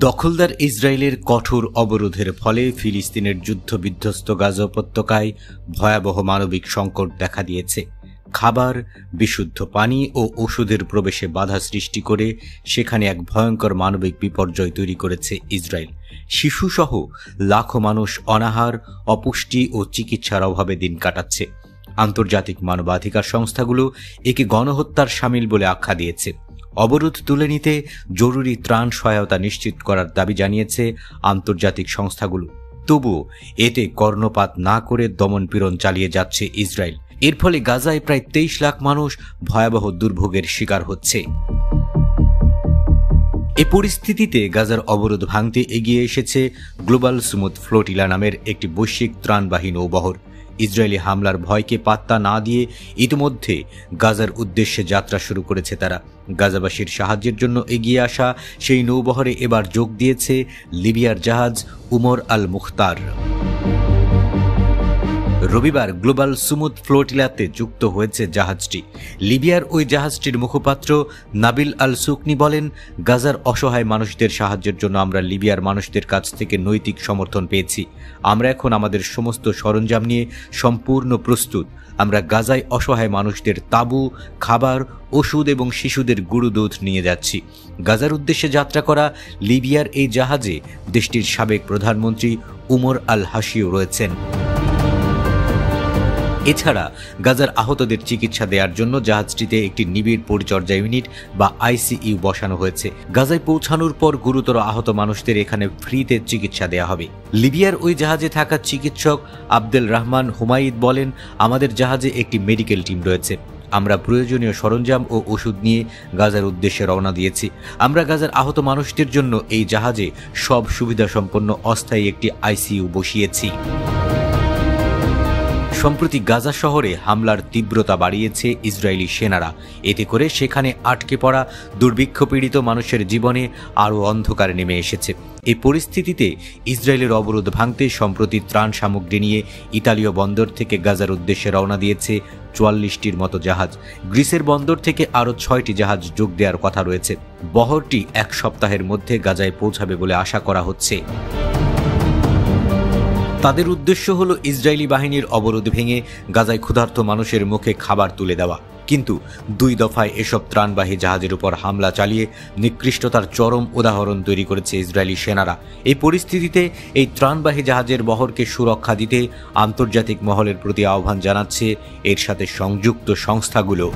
দখলদার ইসরায়েলের কঠোর অবরোধের ফলে ফিলিস্তিনের যুদ্ধবিধ্বস্ত গাজা উপত্যকায় ভয়াবহ মানবিক সংকট দেখা দিয়েছে। খাবার, বিশুদ্ধ পানি ও ওষুধের প্রবেশে বাধা সৃষ্টি করে সেখানে এক ভয়ঙ্কর মানবিক বিপর্যয় তৈরি করেছে ইসরায়েল। শিশুসহ লাখো মানুষ অনাহার, অপুষ্টি ও চিকিৎসার অভাবে দিন কাটাচ্ছে। আন্তর্জাতিক মানবাধিকার সংস্থাগুলো একে গণহত্যার শামিল বলে আখ্যা দিয়েছে। অবরোধ তুলে নিতে জরুরি ত্রাণ সহায়তা নিশ্চিত করার দাবি জানিয়েছে আন্তর্জাতিক সংস্থাগুলো। তবুও এতে কর্ণপাত না করে দমনপীড়ন চালিয়ে যাচ্ছে ইসরায়েল। এর ফলে গাজায় প্রায় 23 লাখ মানুষ ভয়াবহ দুর্ভোগের শিকার হচ্ছে। এ পরিস্থিতিতে গাজার অবরোধ ভাঙতে এগিয়ে এসেছে গ্লোবাল স্মুথ ফ্লোটিলা নামের একটি বৈশ্বিক ত্রাণবাহী নৌবহর। ইসরায়েলি হামলার ভয়কে পাত্তা না দিয়ে ইতিমধ্যে গাজার উদ্দেশ্যে যাত্রা শুরু করেছে তারা। গাজাবাসীর সাহায্যের জন্য এগিয়ে আসা সেই নৌবহরে এবার যোগ দিয়েছে লিবিয়ার জাহাজ উমর আল মুখতার। রবিবার গ্লোবাল স্মুথ ফ্লোটিলাতে যুক্ত হয়েছে জাহাজটি। লিবিয়ার ওই জাহাজটির মুখপাত্র নাবিল আল সুকনি বলেন, গাজার অসহায় মানুষদের সাহায্যের জন্য আমরা লিবিয়ার মানুষদের কাছ থেকে নৈতিক সমর্থন পেয়েছি। আমরা এখন আমাদের সমস্ত সরঞ্জাম নিয়ে সম্পূর্ণ প্রস্তুত। আমরা গাজায় অসহায় মানুষদের তাঁবু, খাবার, ওষুধ এবং শিশুদের গুঁড়ো দুধ নিয়ে যাচ্ছি। গাজার উদ্দেশ্যে যাত্রা করা লিবিয়ার এই জাহাজে দেশটির সাবেক প্রধানমন্ত্রী উমর আল হাশিও রয়েছেন। এছাড়া গাজার আহতদের চিকিৎসা দেওয়ার জন্য জাহাজটিতে একটি নিবিড় পরিচর্যা ইউনিট বা আইসিইউ বসানো হয়েছে। গাজায় পৌঁছানোর পর গুরুতর আহত মানুষদের এখানে ফ্রিতে চিকিৎসা দেওয়া হবে। লিবিয়ার ওই জাহাজে থাকা চিকিৎসক আব্দুল রহমান হুমাইদ বলেন, আমাদের জাহাজে একটি মেডিকেল টিম রয়েছে। আমরা প্রয়োজনীয় সরঞ্জাম ও ওষুধ নিয়ে গাজার উদ্দেশ্যে রওনা দিয়েছি। আমরা গাজার আহত মানুষদের জন্য এই জাহাজে সব সুবিধা সম্পন্ন অস্থায়ী একটি আইসিইউ বসিয়েছি। সম্প্রতি গাজা শহরে হামলার তীব্রতা বাড়িয়েছে ইসরায়েলি সেনারা। এতে করে সেখানে আটকে পড়া দুর্ভিক্ষপীড়িত মানুষের জীবনে আরও অন্ধকার নেমে এসেছে। এই পরিস্থিতিতে ইসরায়েলের অবরোধ ভাঙতে সম্প্রতি ত্রাণ সামগ্রী নিয়ে ইতালীয় বন্দর থেকে গাজার উদ্দেশ্যে রওনা দিয়েছে 44টির মতো জাহাজ। গ্রিসের বন্দর থেকে আরও 6টি জাহাজ যোগ দেওয়ার কথা রয়েছে। বহরটি 1 সপ্তাহের মধ্যে গাজায় পৌঁছাবে বলে আশা করা হচ্ছে। তাদের উদ্দেশ্য হল ইসরায়েলি বাহিনীর অবরোধ ভেঙে গাজায় ক্ষুধার্ত মানুষের মুখে খাবার তুলে দেওয়া। কিন্তু 2 দফায় এসব ত্রাণবাহী জাহাজের উপর হামলা চালিয়ে নিকৃষ্টতার চরম উদাহরণ তৈরি করেছে ইসরায়েলি সেনারা। এই পরিস্থিতিতে এই ত্রাণবাহী জাহাজের বহরকে সুরক্ষা দিতে আন্তর্জাতিক মহলের প্রতি আহ্বান জানাচ্ছে এর সাথে সংযুক্ত সংস্থাগুলো।